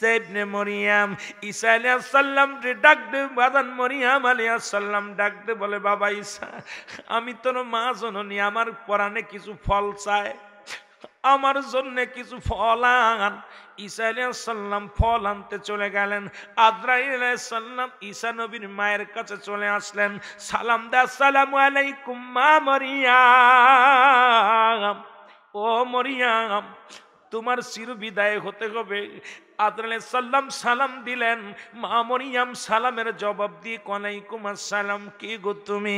ঈসা ইবনে মরিয়াম ঈসা আলাইহিস সালাম রে ডাক দে বাদান মরিয়াম আলাইহিস সালাম ডাক দে বলে বাবা ঈসা আমি তোর মা জননী আমার পরাণে কিছু ফল চাই আমার জন্য কিছু ফল আন ঈসা আলাইহিস সালাম ফল আনতে চলে গেলেন আজরাইল আলাইহিস সালাম ঈসা নবীর মায়ের কাছে চলে আসলেন সালাম দে আসসালামু আলাইকুম মা মরিয়াম ও মরিয়াম তোমার চির বিদায় হতে হবে আদর আলাইহিস সালাম সালাম দিলেন মা মরিয়াম সালামের জবাব দিয়ে ওয়ালাইকুম আসসালাম কি গো তুমি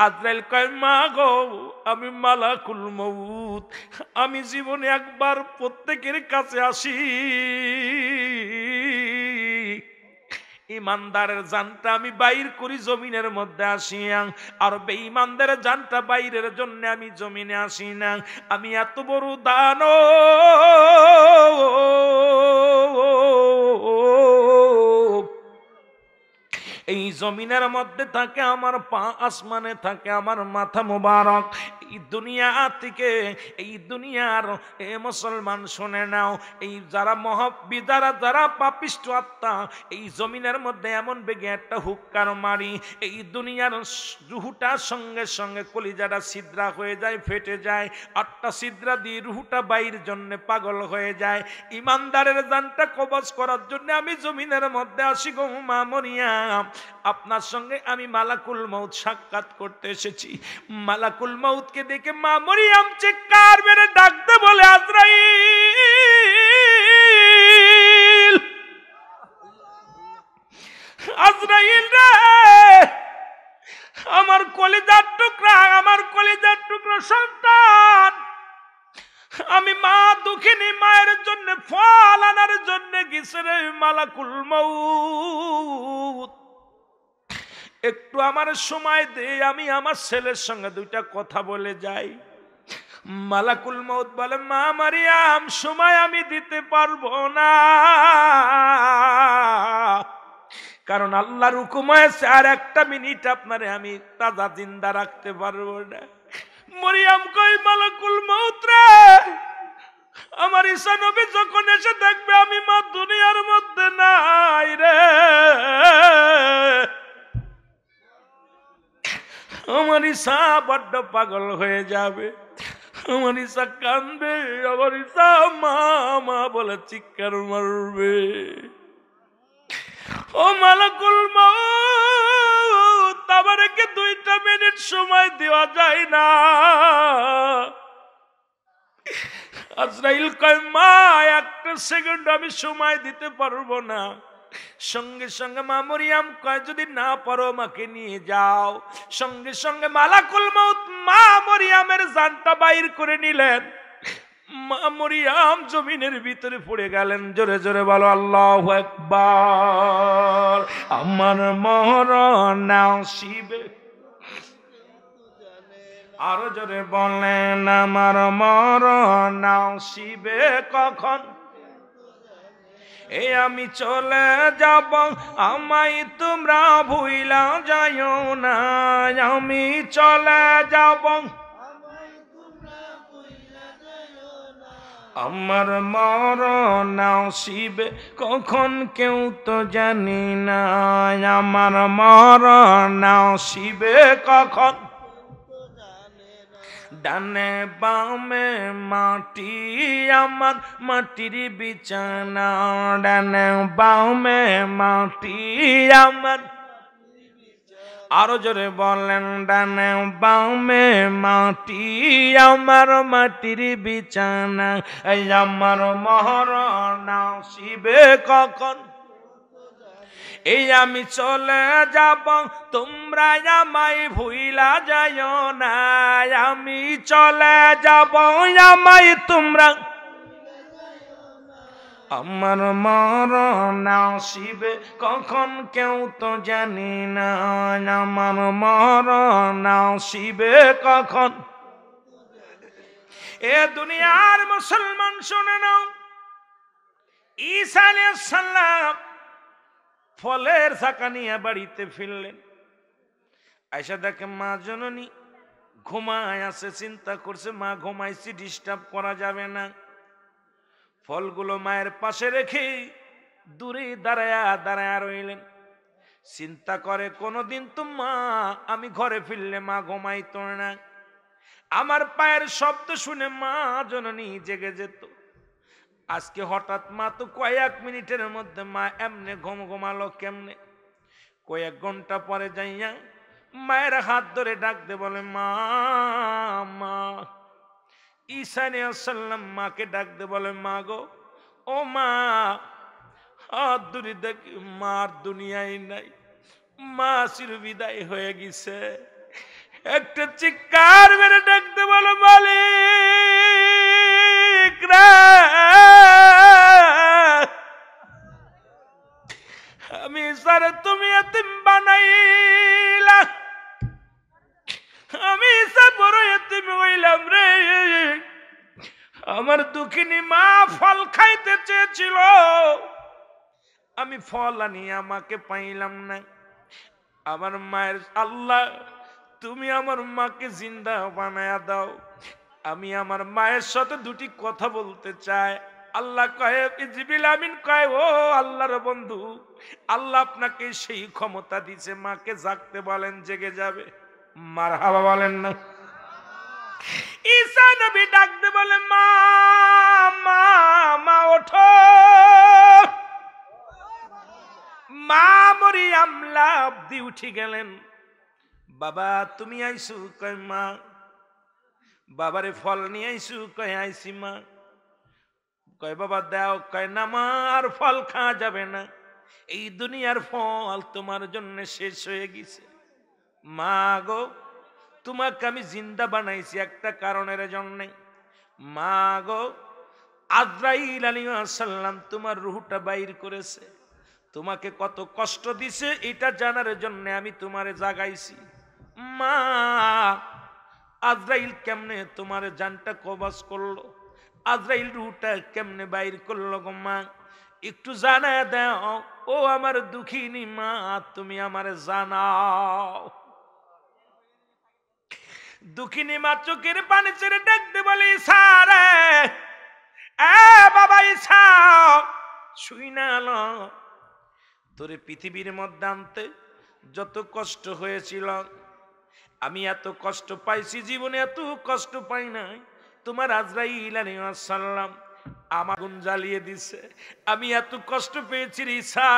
আজরাইল কয় মা গো আমি মালাকুল মউত আমি জীবনে একবার প্রত্যেকের কাছে আসি ইমানদারের জানটা আমি বাইর করি জমিনের মধ্যে আসিয়া আর বেঈমানদের জানটা বাইরের জন্য আমি জমিনে আসি না আমি এত বড় দানব এই জমিনের মধ্যে থাকে আমার পা আসমানে থাকে আমার মাথা মোবারক এই দুনিয়া থেকে এই দুনিয়ার এ মুসলমান শুনে নাও এই যারা মহাবিদারা যারা পাপিষ্ঠ আত্মা এই জমিনের মধ্যে এমন বেগে একটা হুক্কার মারি এই দুনিয়ার রুহুটার সঙ্গে সঙ্গে কলিজাটা ছিদ্রা হয়ে যায় ফেটে যায় আটটা ছিদ্রা দিয়ে রুহুটা বাইর জন্য পাগল হয়ে যায় ইমানদারের জানটা কবজ করার জন্য আমি জমিনের মধ্যে আসি গো মা মরিয়াম আপনার সঙ্গে আমি মালাকুল মউত সাক্ষাৎ করতে এসেছি মালাকুল মউতকে দেখে মা মরিয়াম চিৎকার মেরে ডাকতে বলে আজরাইল আজরাইল রে আমার কলিজার টুকরা সন্তান আমি মা দুঃখিনী মায়ের জন্য ফল আনার জন্য গেছে রে মালাকুল মউত একটু আমার সময় দে আমি আমার ছেলের সঙ্গে দুইটা কথা বলে যাই মালাকুল মউত বলে মা মারিয়াম সময় আমি দিতে পারবো না কারণ আল্লাহর হুকুম হয়েছে আর একটা মিনিট আপনারে আমি তাজা জিন্দা রাখতে পারবো না মরিয়াম কই মালাকুল মউত রে আমার ঈসা নবী যখন এসে দেখবে আমি মা দুনিয়ার মধ্যে নাই রে আমার ঈসা বড্ড পাগল হয়ে যাবে আমার ঈসা কাঁদবে আমার ঈসা মা মা বলে চিৎকার মারবে ও মালাকুল মউত আমাকে 2টা মিনিট সময় দেওয়া যায় না আজরাইল কয় মা 1 সেকেন্ড আমি সময় দিতে পারবো না সঙ্গে সঙ্গে মা মরিয়াম কয় যদি না পারো আমাকে নিয়ে যাও সঙ্গে সঙ্গে মালাকুল মউত মা মরিয়ামের জানটা বাইর করে নিলেন মা মরিয়াম জমিনের ভিতরে পড়ে গেলেন জোরে জোরে বলো আল্লাহু আকবার আমার মরণ আসিবে আরো জোরে বলেন আমার মরণ আসিবে কখন এই আমি চলে যাব আমায় তোমরা ভুইলা যাইও না আমি চলে যাব আমার মরণ আসিবে কখন কেউ তো জানি না আমার মরণ আসিবে কখন ডানে বামে মাটি আমার মাটির বিছানা ডানে বামে মাটি আমার আরো জোরে বলেন ডানে বামে মাটি আমার মাটির বিছানা এই আমার মরণ আসিবে কখন এই আমি চলে যাব তোমরা আমায় ভুইলা যাইও না আমি চলে যাব আমায় তোমরা আমার মরণ আসিবে কখন কেউ তো জানি না আমার মরণ আসিবে কখন এ দুনিয়ার মুসলমান শুনে নাও ঈসা আলাইহিস সালাম ফলের ছাকা নিয়ে বাড়িতে ফিরলেন আয়সা দেখে মা জননী ঘুমায় আছে চিন্তা করছে মা ঘুমাইছি ডিস্টার্ব করা যাবে না ফলগুলো মায়ের পাশে রেখে দূরে দাঁড়ায়া দাঁড়ায়া রইলেন। চিন্তা করে কোনদিন তো মা আমি ঘরে ফিরলে মা ঘুমাইতো না, আমার পায়ের শব্দ শুনে মা জননী জেগে যেত। আজকে হঠাৎ মা তো কয়েক মিনিটের মধ্যে মা এমনে ঘুমালো কেমনে। কয়েক ঘন্টা পরে যাইয়া মায়ের হাত ধরে ডাকতে বলে মা মা। ঈসা আলাইহিস সালাম মাকে ডাকতে বলে মা গো, ও মা। হাত ধরে দেখি মার দুনিয়ায় নাই, মা চির বিদায় হয়ে গেছে। একটা চিৎকার মেরে ডাকতে বলো মালিক রে, আমি সারে তুমি এতিম বানাইলা, আমি সব বড় এতিম হইলাম রে। আমার দুঃখিনী মা ফল খাইতে চেয়েছিল, আমি ফল আনি আমাকে পাইলাম না। আমার মায়ের আল্লাহ তুমি আমার মাকে জিন্দা বানায়া দাও, আমি আমার মায়ের সাথে দুটি কথা বলতে চাই। আল্লাহ কয়ে, জিবরিল আমিন কয়, ও আল্লাহর বন্ধু, আল্লাহ আপনাকে সেই ক্ষমতা দিয়েছে, মাকে জাগতে বলেন, জেগে যাবে। মারহাবা বলেন না। ঈসা নবী ডাকতে বলে মা মা মা ওঠো। মা মরিয়ম লাফ দিয়ে উঠে গেলেন। বাবা তুমি আইসু? কয় মা। বাবারে ফল নিয়ে আইসু? কয় আইসি মা। কয় বাবা দাও? কয় না মা, আর ফল খাওয়া যাবে না, এই দুনিয়ার ফল তোমার জন্য শেষ হয়ে গেছে। মা গো, তোমাকে আমি জিন্দা বানাইছি একটা কারণের জন্য। মা গো, আজরাইল আলাইহিস সালাম তোমার রূহটা বাইর করেছে, তোমাকে কত কষ্ট দিছে এটা জানার জন্য আমি তোমারে জাগাইছি। মা, আজরাইল কেমনে তোমার জানটা কবজ করলো, আজরাইল রূহটা কেমনে বাইর করলো গো মা, একটু জানায় দাও। ও আমার দুঃখিনী মা, তুমি আমারে জানাও। দুঃখিনী মা চোখের পানি ছেড়ে ডাকতে বলে ঈসা রে, বাবা ঈসা, শুই না আলো, তোরে পৃথিবীর মধ্যে আনতে যত কষ্ট হয়েছিল, আমি এত কষ্ট পাইছি জীবনে এত কষ্ট পাই নাই। তোমার আজরাইল আলাইহিস সালাম আমার আগুন জ্বালিয়ে দিছে, আমি এত কষ্ট পেয়েছি ঈসা,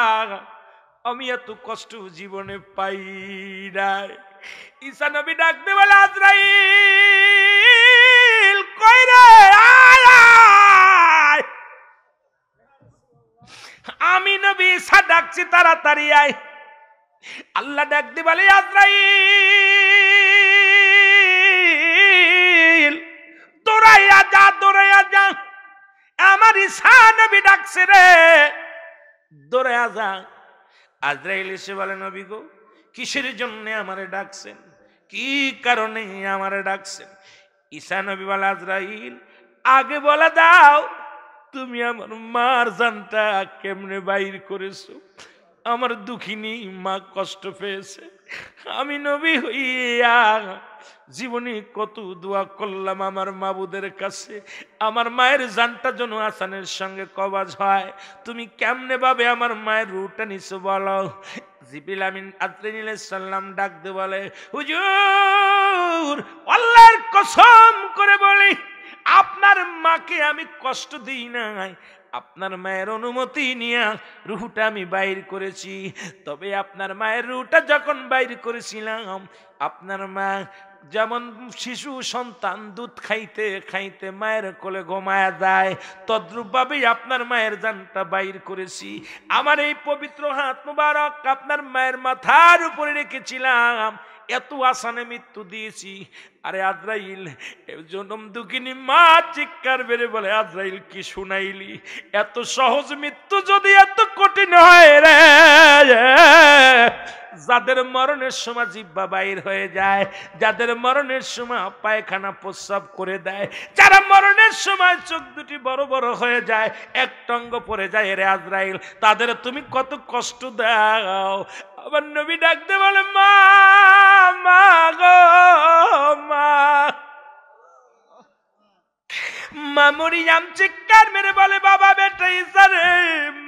আমি এত কষ্ট জীবনে পাই নাই। ঈসা নবী ডাকতে বলে আজরাইল কই রে, আয় আয়। আমি নবী ঈসা ডাকছি, তাড়াতাড়ি আয়। আল্লাহ ডাকতে বলে আজরাইল দৌড়াইয়া যা, দৌড়াইয়া যা, আমার ঈসা নবী ডাকছে রে, দৌড়াইয়া যা। আজরাইল এসে বলে নবী গো, কিসের জন্য আমারে ডাকছেন, কি কারণে আমারে ডাকছেন? ঈসা নবী বলে আজরাইল আগে বলে দাও, তুমি আমার মার জানটা কেমনে বাইর করেছো? আমার দুঃখিনী মা কষ্ট পেয়েছে, আমি নবী হইয়া জীবনে কত দোয়া করলাম আমার মাবুদের কাছে, আমার মায়ের জানটা যেন আসানের সঙ্গে কবজ হয়। তুমি কেমনে ভাবে আমার মায়ের রূহটা নিছো বলো? জিবরিল আমিন আলাইহিস সালাম ডাক দিয়ে বলে, হুজুর আল্লাহর কসম করে বলি, আপনার মাকে আমি কষ্ট দিই নাই, আপনার মায়ের অনুমতি নিয়ে রূহটা আমি বাইর করেছি। তবে আপনার মায়ের রূহটা যখন বাইর করেছিলাম, আপনার মা যেমন শিশু সন্তান দুধ খাইতে খাইতে মায়ের কোলে ঘুমায়া যায়, তদ্রূপ ভাবেই আপনার মায়ের জানটা বাইর করেছি। আমার এই পবিত্র হাত মুবারক আপনার মায়ের মাথার উপরে রেখেছিলাম, এত আসানে মৃত্যু দিয়েছি। আরে আজরাইল, জনম দুঃখিনী মা চিৎকার বেড়ে বলে, আজরাইল কি শুনাইলি? এত সহজ মৃত্যু যদি এত কঠিন হয় রে, যাদের মরণের সময় জিহ্বা বাইর হয়ে যায়, যাদের মরণের সময় পায়খানা প্রস্রাব করে দেয়, যারা মরণের সময় চোখ দুটি বড় বড় হয়ে যায়, এক টঙ্গ পড়ে যায় রে আজরাইল, তাদের তুমি কত কষ্ট দাও। আবার নবী ডাকতে বলে মা মা গো মা। মা মরিয়াম চিৎকার মেরে বলে, বাবা বেটা ঈসা রে,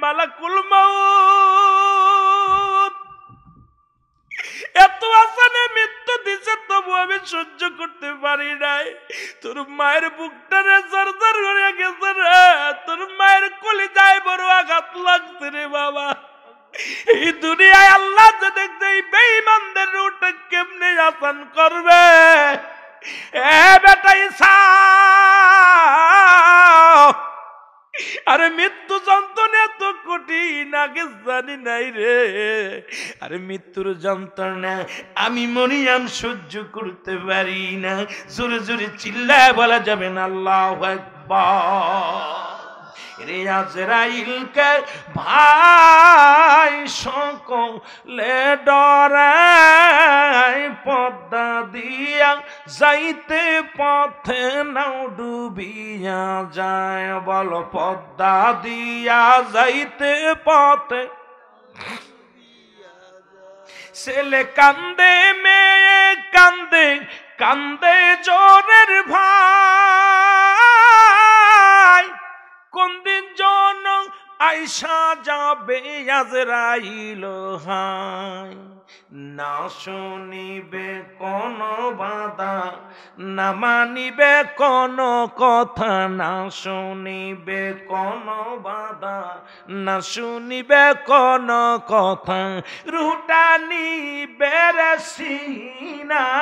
মালাকুল মউত এত আসানে মৃত্যু দিছে, তবু আমি সহ্য করতে পারি নাই। তোর মায়ের বুকটা রে জর্জর হয়ে গেছে রে, তোর মায়ের কলিজায় বড় আঘাত লাগছে রে বাবা। এই দুনিয়ায় আল্লাহ যে দেখছে এই বেঈমানদের রুটে কেমনে আসান করবে। এ বেটা ঈসা, আরে মৃত্যু যন্ত্রণা এত কঠিন আগে জানি নাই রে। আরে মৃত্যুর যন্ত্রণা আমি মরিয়াম সহ্য করতে পারি না। জোরে জোরে চিল্লায় বলা যাবে না আল্লাহু আকবার। রে আজরাইলকে ভাই সকলে ডরায়, পদ্মা দিয়া যাইতে পথে নাও ডুবিয়া যায়। বলো পদ্মা দিয়া যাইতে পথে ছেলে কান্দে, মেয়ে কান্দে, কান্দে জোরের ভাই। কোন দিন জন আইসা যাবে আজরাইল হায়। না শুনিবে কোন বাধা, না মানিবে কোন কথা, না শুনিবে কোন বাধা, না শুনিবে কোন কথা। রুটা নিবে রে সিনায়,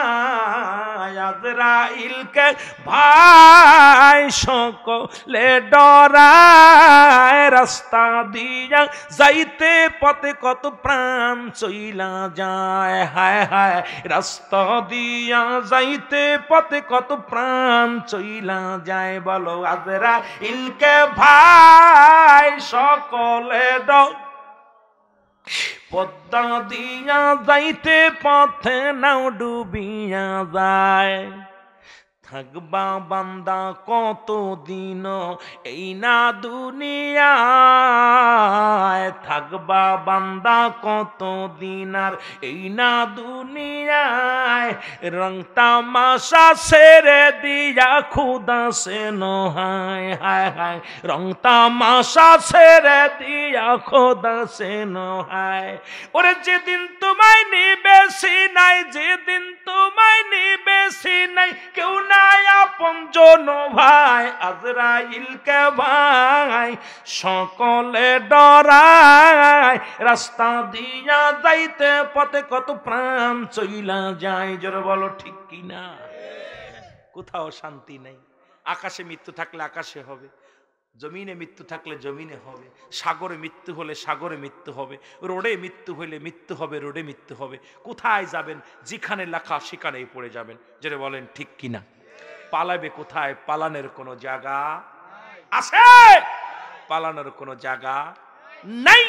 আজরাইলকে ভাই সকলে ডরায়। রাস্তা দিয়া যাইতে পথে কত প্রাণ চইলা যায়, হায় হায়। রাস্তা দিয়া যাইতে পথে কত প্রাণ চইলা যায়। বলো আজরাইলকে ভাই সকলে পদ্মা দিয়া যাইতে পথে নাও ডুবিয়া যায়। থাকবা বান্দা কতদিন এই না দুনিয়ায়, থাকবা বান্দা কতদিন আর এই না দুনিয়ায়। রং তামাশা ছেড়ে দিয়া খুদা সে নহায়, হায় হায়। রং তামাশা ছেড়ে দিয়া খুদা সে নহায়। ওরে যেদিন তোমায় নিবে সিনাই, যেদিন তোমায় নিবে সিনাই, কেউ না আপনজন ভাই। আজরাইলকে ভাই সকলে ডরায়। রাস্তা দিয়া যাইতে পথে কত প্রাণ চইলা যায়। জোরে বলো ঠিক কিনা। কোথাও শান্তি নেই। আকাশে মৃত্যু থাকলে আকাশে হবে, জমিনে মৃত্যু থাকলে জমিনে হবে, সাগরে মৃত্যু হলে সাগরে মৃত্যু হবে, রোডে মৃত্যু হলে মৃত্যু হবে, রোডে মৃত্যু হবে। কোথায় যাবেন? যেখানে লেখা সেখানেই পড়ে যাবেন। যেটা বলেন ঠিক কিনা। পালাবে কোথায়? পালানোর কোনো জায়গা আছে? পালানোর কোনো জায়গা নাই।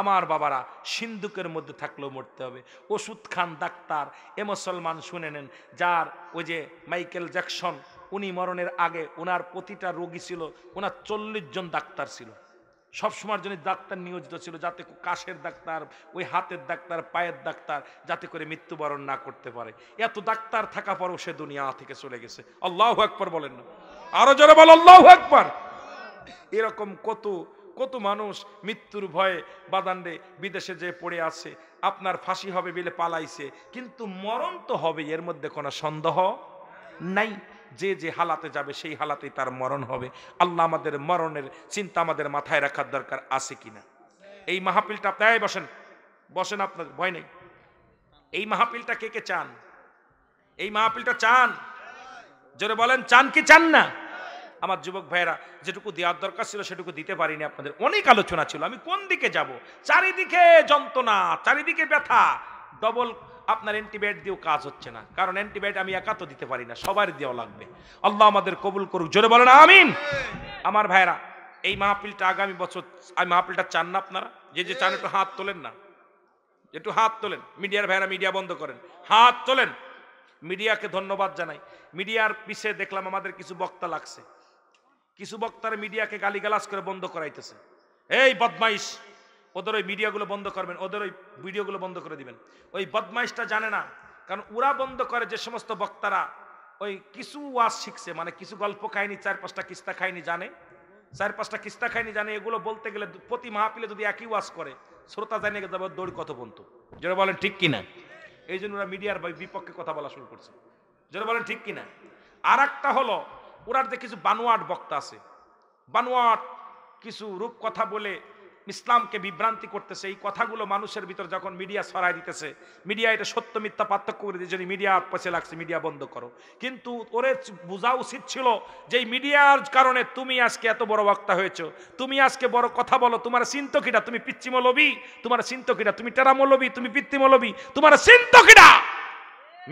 আমার বাবারা, সিন্ধুকের মধ্যে থাকলেও মরতে হবে। ওষুধ খান ডাক্তার, এ মুসলমান শুনে নেন। যার ওই যে মাইকেল জ্যাকসন, উনি মরণের আগে ওনার প্রতিটা রোগী ছিল, ওনার 40 জন ডাক্তার ছিল। সবসময়ের জন্য ডাক্তার নিয়োজিত ছিল, যাতে কাশের ডাক্তার, ওই হাতের ডাক্তার, পায়ের ডাক্তার, যাতে করে মৃত্যুবরণ না করতে পারে। এত ডাক্তার থাকা পরও সে দুনিয়া থেকে চলে গেছে। আল্লাহু আকবার বলেন না? আরো জোরে বল আল্লাহু আকবার। এরকম কত কত মানুষ মৃত্যুর ভয়ে বাদান্ডে বিদেশে যে পড়ে আছে। আপনার ফাঁসি হবে বলে পালাইছে, কিন্তু মরণ তো হবে, এর মধ্যে কোনো সন্দেহ নাই। যে যে হালাতে যাবে সেই হালাতেই তার মরণ হবে। আল্লাহ আমাদের মরণের চিন্তা আমাদের মাথায় রাখার দরকার আছে কিনা। এই মাহফিলটা আপনারাই বসেন, বসেন, আপনার ভয় নেই। এই মাহফিলটা কে কে চান? এই মাহফিলটা চান? জোরে বলেন, চান কি চান না? আমার যুবক ভাইয়েরা, যেটুকু দেওয়ার দরকার ছিল সেটুকু দিতে পারিনি আপনাদের। অনেক আলোচনা ছিল, আমি কোন দিকে যাব? চারিদিকে যন্ত্রণা, চারিদিকে ব্যথা। ডবল আপনার অ্যান্টিবায়োটিক দিয়েও কাজ হচ্ছে না, কারণ অ্যান্টিবায়োটিক আমি একা তো দিতে পারি না, সবার দেওয়া লাগবে। আল্লাহ আমাদের কবুল করুক। জোরে বলেন আমিন। আমার ভাইয়েরা, এই মাহফিলটা আগামী বছর, আমি মাহফিলটা চান না আপনারা? যে যে চান একটু হাত তোলেন না, একটু হাত তোলেন। মিডিয়ার ভাইয়েরা মিডিয়া বন্ধ করেন, হাত তোলেন। মিডিয়াকে ধন্যবাদ জানাই। মিডিয়ার পিছে দেখলাম আমাদের কিছু বক্তা লাগছে, কিছু বক্তারা মিডিয়াকে গালিগালাজ করে বন্ধ করাইতেছে। এই বদমাইশ, ওদের ওই মিডিয়াগুলো বন্ধ করবেন, ওদের ওই ভিডিওগুলো বন্ধ করে দিবেন। ওই বদমাইশটা জানে না, কারণ ওরা বন্ধ করে যে সমস্ত বক্তারা ওই কিছু ওয়াজ শিখছে, মানে কিছু গল্প কাহিনী 4-5টা কিস্তা কাহিনী জানে, 4-5টা কিস্তা কাহিনী জানে। এগুলো বলতে গেলে প্রতি মাহফিলে যদি একই ওয়াজ করে, শ্রোতা জানিয়ে যাবে দৌড় কত বন্ধু। যারা বলেন ঠিক কিনা? এই জন্য ওরা মিডিয়ার বিপক্ষে কথা বলা শুরু করছে। যারা বলেন ঠিক কিনা? আর একটা হলো ওরার যে কিছু বানোয়াট বক্তা আছে, বানোয়াট কিছু রূপ কথা বলে ইসলামকে বিভ্রান্তি করতেছে। এই কথাগুলো মানুষের ভিতর যখন মিডিয়া ছড়াই দিতেছে, মিডিয়া এটা সত্য মিথ্যা পার্থক্য করে দিয়ে যদি মিডিয়া পয়সা লাগছে মিডিয়া বন্ধ করো। কিন্তু ওরে বোঝা উচিত ছিল যে এই মিডিয়ার কারণে তুমি আজকে এত বড় বক্তা হয়েছো, তুমি আজকে বড় কথা বলো, তোমার চিন্ত কিটা, তুমি পিচ্ছি মৌলবী, তোমার চিন্ত কিটা, তুমি টেরা মৌলবী, তুমি পিত্তি মৌলবী, তোমার চিন্ত কিটা।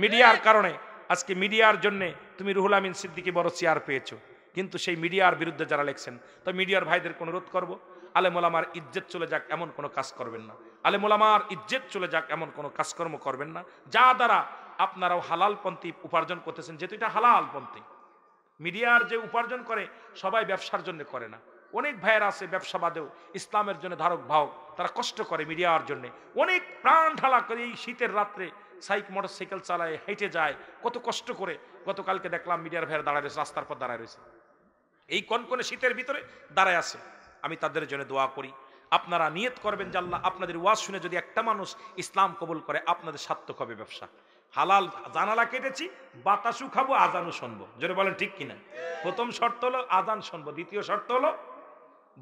মিডিয়ার কারণে আজকে মিডিয়ার জন্য তুমি রুহুল আমিন সিদ্দিকী বড় চেয়ার পেয়েছো, কিন্তু সেই মিডিয়ার বিরুদ্ধে যারা লেখছেন, তো মিডিয়ার ভাইদের অনুরোধ করবো আলেম ওলামার ইজ্জত চলে যাক এমন কোনো কাজ করবেন না। আলেম ওলামার ইজ্জত চলে যাক এমন কোনো কাজকর্ম করবেন না যা দ্বারা আপনারাও হালাল পন্থী উপার্জন করতেছেন, যেহেতু এটা হালাল পন্থী। মিডিয়ার যে উপার্জন করে সবাই ব্যবসার জন্য করে না, অনেক ভাইয়েরা আছে ব্যবসা বাদেও ইসলামের জন্য ধারক বাহক, তারা কষ্ট করে মিডিয়ার জন্য, অনেক প্রাণ ঢালা করে এই শীতের রাত্রে মোটরসাইকেল চালায়, হেঁটে যায়, কত কষ্ট করে। গতকালকে দেখলাম মিডিয়ার ভাইয়েরা দাঁড়ায় রয়েছে, রাস্তার পর দাঁড়ায় রয়েছে, এই কনকনে শীতের ভিতরে দাঁড়ায় আছে। আমি তাদের জন্য দোয়া করি, আপনারা নিয়ত করবেন যে আল্লাহ আপনাদের ওয়াজ শুনে যদি একটা মানুষ ইসলাম কবুল করে, আপনাদের সার্থক হবে ব্যবসা। হালাল জানালা কেটেছি, বাতাসু খাবো, আজানও শুনবো। জোরে বলেন ঠিক কিনা? প্রথম শর্ত হলো আজান শুনবো, দ্বিতীয় শর্ত হলো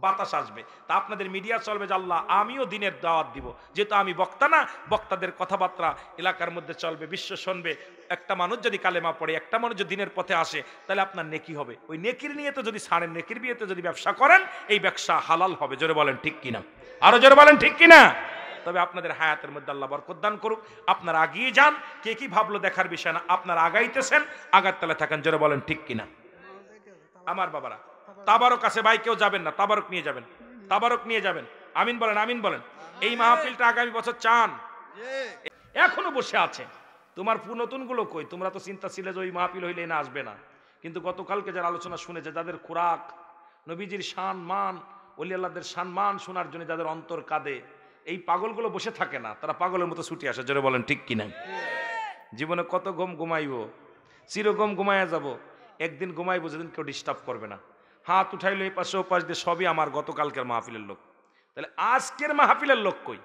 বাতাস আসবে। তা আপনাদের মিডিয়া চলবে যে আল্লাহ আমিও দিনের দাওয়াত দিব, যেহেতু আমি বক্তা না, বক্তাদের কথাবার্তা এলাকার মধ্যে চলবে, বিশ্ব শুনবে। একটা মানুষ যদি কালেমা পড়ে, একটা মানুষ যদি দিনের পথে আসে, তাহলে আপনার নেকি হবে। ওই নেকির নিয়ে তো যদি ছাড়েন, নেকির বিয়েতে যদি ব্যবসা করেন, এই ব্যবসা হালাল হবে। জোরে বলেন ঠিক কিনা? আরো জোরে বলেন ঠিক কিনা? তবে আপনাদের হায়াতের মধ্যে আল্লাহ বরকত দান করুক। আপনারা আগিয়ে যান, কে কি ভাবলো দেখার বিষয় না, আপনারা আগাইতেছেন, আগার তলায় থাকেন। জোরে বলেন ঠিক কিনা? আমার বাবারা, তাবারক আছে ভাই, কেউ যাবেন না, তাবারক নিয়ে যাবেন, তাবারক নিয়ে যাবেন। আমিন বলেন, আমিন বলেন। এই মাহফিলটা আগামী বছর চান, এখনো বসে আছে। তোমার নতুন গুলো কই? তোমরা তো চিন্তা ছিলে যে ওই মাহফিল হইলে না আসবে না, কিন্তু গতকালকে যারা আলোচনা শুনেছে, যাদের খোরাক নবীজির শান মান, ওলি আল্লাহদের শান মান শোনার জন্য যাদের অন্তর কাঁদে, এই পাগলগুলো বসে থাকে না, তারা পাগলের মতো ছুটি আসে। জোরে বলেন ঠিক কিনা? জীবনে কত ঘুম ঘুমাইব, চিরগম ঘুমাইয়া যাব, একদিন ঘুমাইবো যেদিন কেউ ডিস্টার্ব করবে না। হাত উঠাইলো এই পাশে ও পাশ দিয়ে, সবই আমার গতকালকের মাহফিলের লোক। তাহলে আজকের মাহফিলের লোক কই?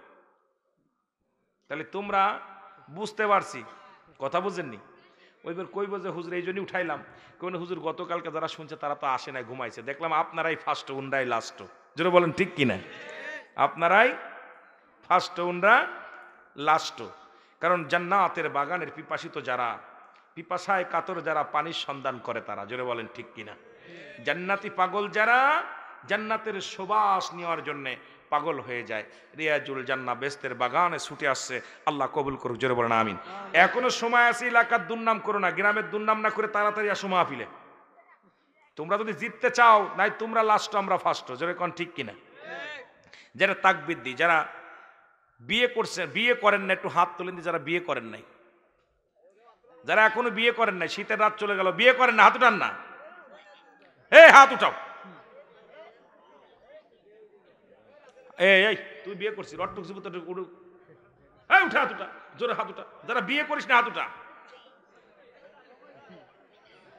তাহলে তোমরা বুঝতে পারছি, কথা বুঝেননি? ওইবার কইব যে হুজুর এই জন্যই উঠাইলাম, কোন হুজুর গতকালকে যারা শুনছে তারা তো আসে নাই, ঘুমাইছে। দেখলাম আপনারাই ফার্স্ট, উনরাই লাস্ট। যেটা বলেন ঠিক কিনা? আপনারাই ফার্স্ট, উনরা লাস্ট। কারণ জান্নাতের বাগানের পিপাসিত যারা, পিপাসায় কাতর যারা, পানির সন্ধান করে তারা। জোরে বলেন ঠিক কিনা? জান্নাতি পাগল যারা, জান্নাতের সুবাস নেওয়ার জন্য পাগল হয়ে যায়, রিয়াজুল জান্নাহ বেহেশতের বাগানে ছুটে আসছে। আল্লাহ কবুল করুক। জোরে বলেন আমিন। এখনো সময় আছে, এলাকার দুর্নাম করো না, গ্রামের দুর্নাম না করে তাড়াতাড়ি আসো মাহফিলে। তোমরা যদি জিততে চাও, নাই তোমরা লাস্ট, আমরা ফার্স্ট। জোরে কোন ঠিক কিনা? যারা তাকবীর দিই, যারা বিয়ে করছেন, বিয়ে করেন না একটু হাত তুলেন দি। যারা বিয়ে করেন নাই, যারা এখনো বিয়ে করেন নাই, শীতের রাত চলে গেল, বিয়ে করেন না, হাত উঠান না। এই হাত উঠাও। এই তুই বিয়ে করছিস, উঠা হাত উঠা, জোরে হাত উঠা। যারা বিয়ে করিস না হাত উঠা।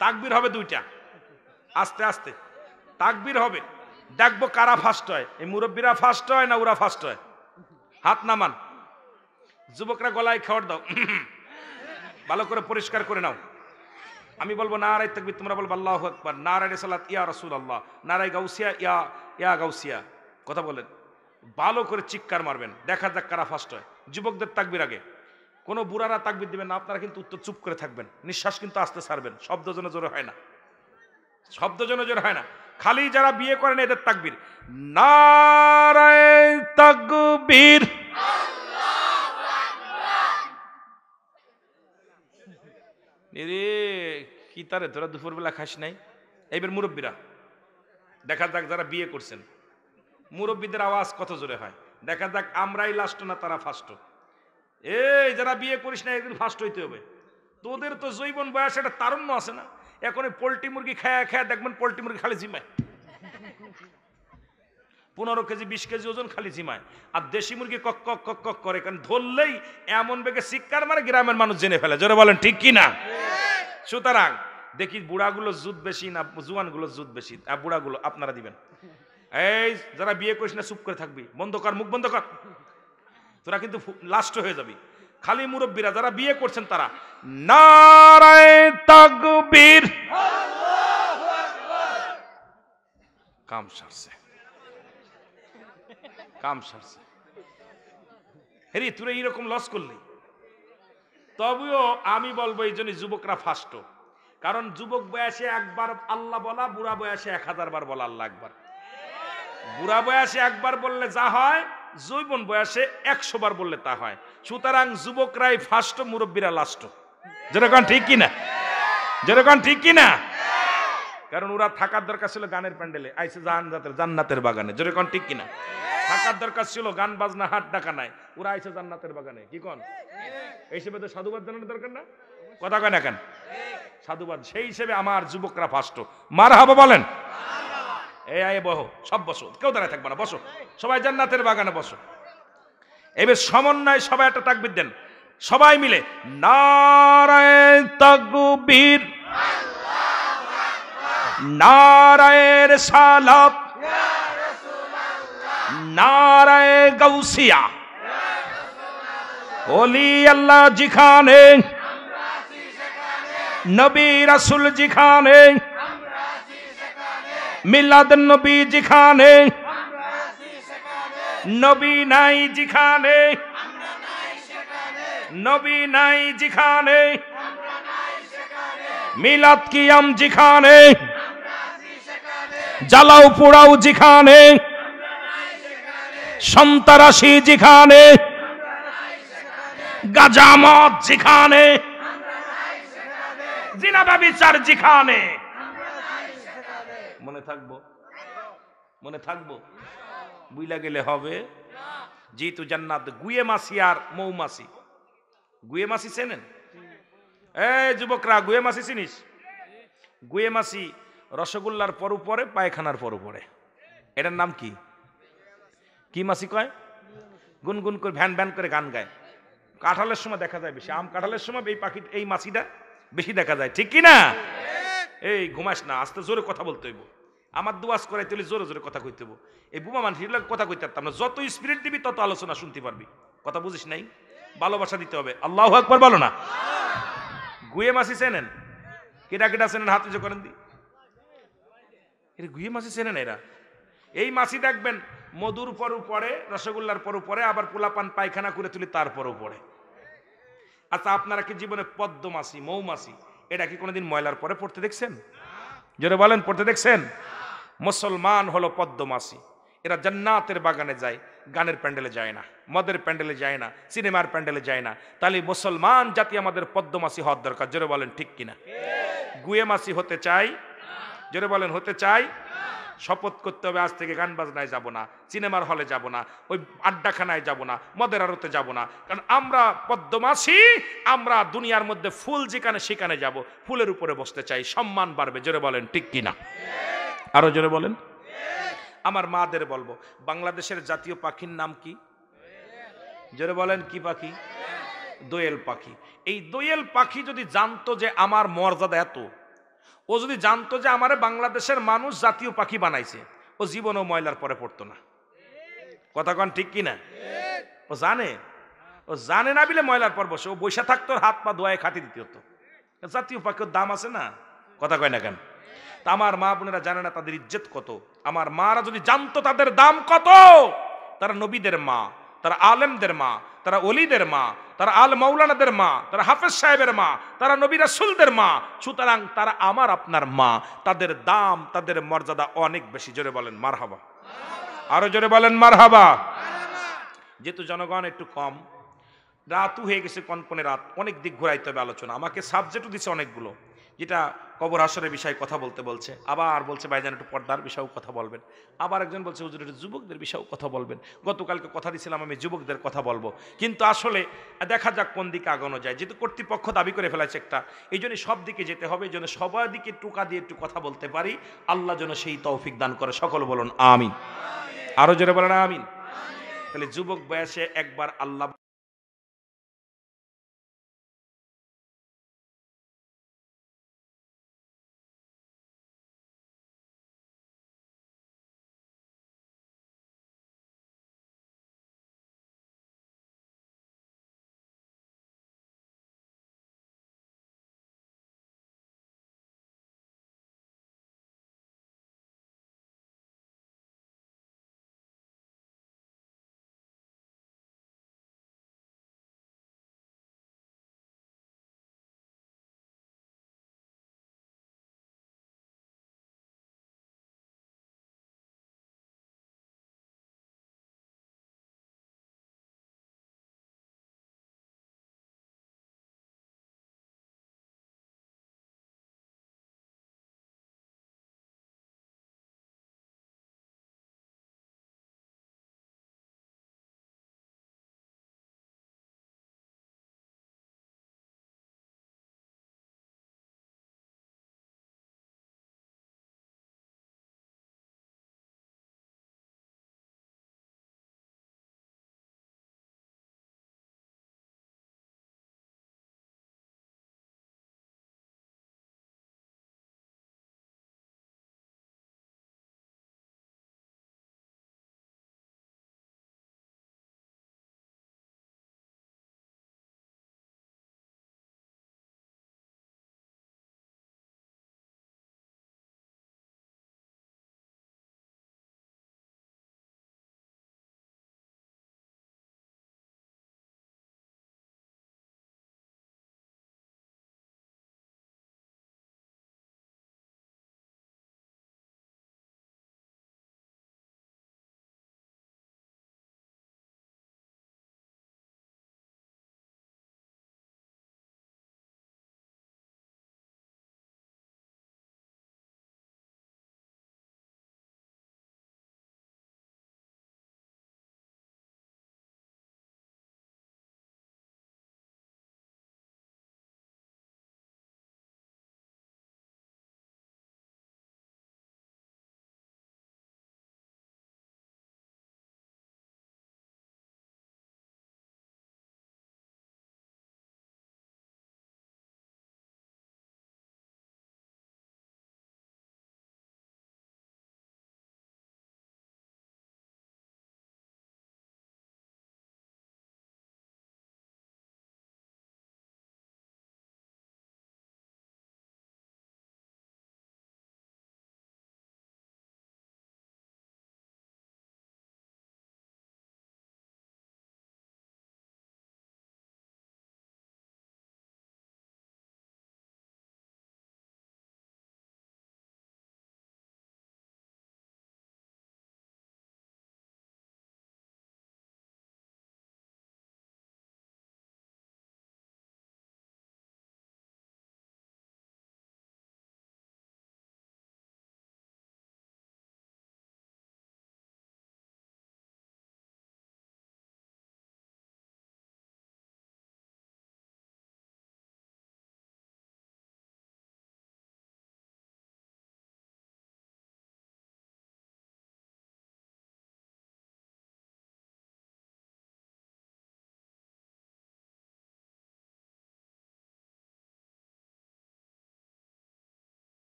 তাকবীর হবে দুইটা, আস্তে আস্তে তাকবীর হবে। দেখবো কারা ফার্স্ট হয়, এই মুরব্বীরা ফার্স্ট হয় না ওরা ফার্স্ট হয়। হাত নামান। যুবকরা গলায় খাওয়ার দাও, ভালো করে পরিষ্কার করে নাও। আমি বলবো নারায়ে তাকবীর, তোমরা বলবো আল্লাহু আকবার। নারায়ে রিসালাত ইয়া রাসূলুল্লাহ, নারায়ে গাউসিয়া ইয়া ইয়া গাউসিয়া। কথা বলেন, ভালো করে চিৎকার মারবেন, দেখা যাক কারা ফার্স্ট হয়। যুবকদের তাকবীর আগে, কোনো বুড়ারা তাকবীর দিবেন না, আপনারা কিন্তু উত্তর চুপ করে থাকবেন, নিঃশ্বাস কিন্তু আস্তে ছাড়বেন, শব্দ যেন জোরে হয় না, শব্দ যেন জোরে হয় না। খালি যারা বিয়ে করেন এদের তাকবীর। নারায়ে তাকবীর, কি তারে তোরা দুপুরবেলা খাস নাই? এইবার মুরব্বীরা, দেখা যাক যারা বিয়ে করছেন, মুরব্বীদের আওয়াজ কত জোরে হয়। দেখা যাক আমরাই লাস্ট না তারা ফার্স্ট। এই যারা বিয়ে করিস না, একদিন ফার্স্ট হইতে হবে। তোদের তো জৈবন বয়স একটা তারুণ্য আছে না, এখন পোল্ট্রি মুরগি খায়া খায়া দেখবেন পোল্ট্রি মুরগি খালি জিমায়, 15 কেজি 20 কেজি ওজন খালি জিমায়। আর দেশি মুরগি কক কক কক কক করে, কারণ ধরলেই এমন বেগে চিৎকার মারে গ্রামের মানুষ জেনে ফেলে। জোরে বলেন ঠিক কি না? সুতরাং দেখি বুড়াগুলো জুত বেশি না জুয়ানগুলো জুত বেশি? বুড়াগুলো আপনারা দিবেন। এই যারা বিয়ে করিস না চুপ করে থাকবি, বন্ধ কর, মুখ বন্ধ কর, তোরা কিন্তু লাস্ট হয়ে যাবি। খালি মুরব্বীরা যারা বিয়ে করছেন তারা নারায়ে তাকবীর, কাম সারছে, কাম সারছে। হেরি তোরা এইরকম লস করলি। তবেও আমি বলবো এই জন্য যুবকরা ফার্স্ট, কারণ যুবক বয়সে একবার আল্লাহ বলা, বুড়া বয়সে 1000 বার বলা আল্লাহ একবার। বুড়া বয়সে একবার বললে যা হয়, যৌবন বয়সে 100 বার বললে তা হয়। সুতরাং যুবকরাই ফার্স্ট, মুরব্বীরা লাস্ট। যেরকম ঠিক কিনা? যেরকম ঠিক কিনা? কারণ ওরা থাকার দরকার ছিল গানের প্যান্ডেলে, আইসে জান্নাতের বাগানে। যেরকম ঠিক কিনা? থাকার দরকার ছিল গান বাজনা হাট ডাকা নাই, ওরা আইসে জান্নাতের বাগানে। কি কোন? এই হিসেবে তো সাধুবাদ জানানোর দরকার না? কথা কয় না কেন? সাধুবাদ। সেই হিসেবে আমার যুবকরা ফার্স্ট। মারহাবা বলেন। এই আয় বসো, সব বসো, কেউ দাঁড়ায় থাকবে না, বসো সবাই জান্নাতের বাগানে বসো। এবার সমন্বয় সবাই একটা তাকবীর দেন, সবাই মিলে নারায়ে তাকবীর, নারায়ে রিসালাত, নারায়ে গাউসিয়া, ওলি আল্লাহ জিখানে, নবী রাসূল জিখানে, মিলাদ নবী জিখানে, নবী নাই জিখানে, নবী নাই জিখানে, মিলাদ কিয়াম জিখানে, জ্বালাও পোড়াও জিখানে, সন্ত্রাসী জিখানে, গাজামত জিখানে, জিনা ব্যভিচার জিখানে। মনে থাকবো? মনে থাকবো? বুইলা গেলে হবে। যেহেতু জান্নাত গুয়ে মাছি আর মৌমাছি। গুয়ে মাছি চেনেন? এই যুবকরা, গুয়ে মাছি চিনিস? গুয়ে মাছি রসগোল্লার পর পরে, পায়খানার পর পরে। এটার নাম কি? কি মাছি কয়? গুনগুন করে ভ্যান ভ্যান করে গান গায়। কাঁঠালের সময় দেখা যায় বেশি, আম কাঁঠালের সময় এই পাখি, এই মাছিটা বেশি দেখা যায়। ঠিক কি না? এই ঘুমাস না, আস্তে জোরে কথা বলতে হইব। আমার দুয়াজ করাই তুই জোরে জোরে কথা কইতে হইব। এই বুমা মানুষের কথা কইতে পারতাম না। যত স্পিরিট দিবি তত আলোচনা শুনতে পারবি। কথা বুঝিস নাই? ভালোবাসা দিতে হবে। আল্লাহু আকবার বলো না। গুয়ে মাছি চেনেন? কেটা কেটা চেনেন? হাত উঁচু করেন দি। গুয়ে মাছি চেনেন এরা? এই মাছি দেখবেন মধুর পরও পড়ে, রসগোল্লার পরও পড়ে, আবার পোলাপান পায়খানা করে তুলি তারপরও পড়ে। আচ্ছা, আপনারা কি জীবনে পদ্ম মাছি, মৌমাছি, এটা কি কোনোদিন ময়লার পরে পড়তে দেখছেন? জোরে বলেন, পড়তে দেখছেন? মুসলমান হলো পদ্ম মাছি। এরা জান্নাতের বাগানে যায়, গানের প্যান্ডেলে যায় না, মদের প্যান্ডেলে যায় না, সিনেমার প্যান্ডেলে যায় না। তাহলে মুসলমান জাতি আমাদের পদ্ম মাছি হওয়ার দরকার। জোরে বলেন ঠিক কিনা? গুয়ে মাছি হতে চাই? জোরে বলেন হতে চাই? শপথ করতে হবে আজ থেকে গান বাজনায় যাব না, সিনেমার হলে যাব না, ওই আড্ডাখানায় যাব না, মদের আড়তে যাব না। কারণ আমরা পদ্মমাছি, আমরা দুনিয়ার মধ্যে ফুল যেখানে সেখানে যাব, ফুলের উপরে বসতে চাই, সম্মান বাড়বে। জোরে বলেন ঠিক কিনা? আরো জোরে বলেন। আমার মাদের বলবো, বাংলাদেশের জাতীয় পাখির নাম কি? জোরে বলেন কি পাখি? দোয়েল পাখি। এই দোয়েল পাখি যদি জানতো যে আমার মর্যাদা এত, ও যদি জানতো যে আমারে বাংলাদেশের মানুষ জাতীয় পাখি বানাইছে, ও জীবনও ময়লার পরে পড়তো না। কথা কন ঠিক কিনা? ও জানে, ও জানে না বিলে ময়লার পর বসে ও বৈশা থাকতো, হাত পা ধোয়ায় খাটি দিতে হতো। জাতীয় পাখির দাম আছে না? কথা কয় না কেন? তা আমার মা বোনেরা জানে না তাদের ইজ্জত কত। আমার মারা যদি জানতো তাদের দাম কত, তারা নবীদের মা, তারা আলেমদের মা, তারা ওলিদের মা, তারা আল মৌলানাদের মা, তারা হাফেজ সাহেবের মা, তারা নবী রাসূলদের মা। সুতরাং তারা আমার আপনার মা, তাদের দাম, তাদের মর্যাদা অনেক বেশি। জোরে বলেন মারহাবা। আরো জোরে বলেন মারহাবা। যেহেতু জনগণ একটু কম, রাতও হয়ে গেছে, কনকনে রাত, অনেক দিক ঘুরাইতে হবে আলোচনা। আমাকে সাবজেক্টও দিচ্ছে অনেকগুলো, যেটা কবর হাসরের বিষয়ে কথা বলতে বলছে, আবার বলছে ভাইজান একটু পর্দার বিষয়েও কথা বলবেন, আবার একজন বলছে হুজুর একটু যুবকদের বিষয়েও কথা বলবেন। গতকালকে কথা দিয়েছিলাম আমি যুবকদের কথা বলবো, কিন্তু আসলে দেখা যাক কোন দিকে আগানো যায়। যেহেতু কর্তৃপক্ষ দাবি করে ফেলেছে একটা, এই জন্য সব দিকে যেতে হবে, এই জন্য সবার দিকে টোকা দিয়ে একটু কথা বলতে পারি। আল্লাহ যেন সেই তৌফিক দান করে। সকল বলুন আমিন। আরো জোরে বলেন আমিন। তাহলে যুবক বয়সে একবার আল্লাহ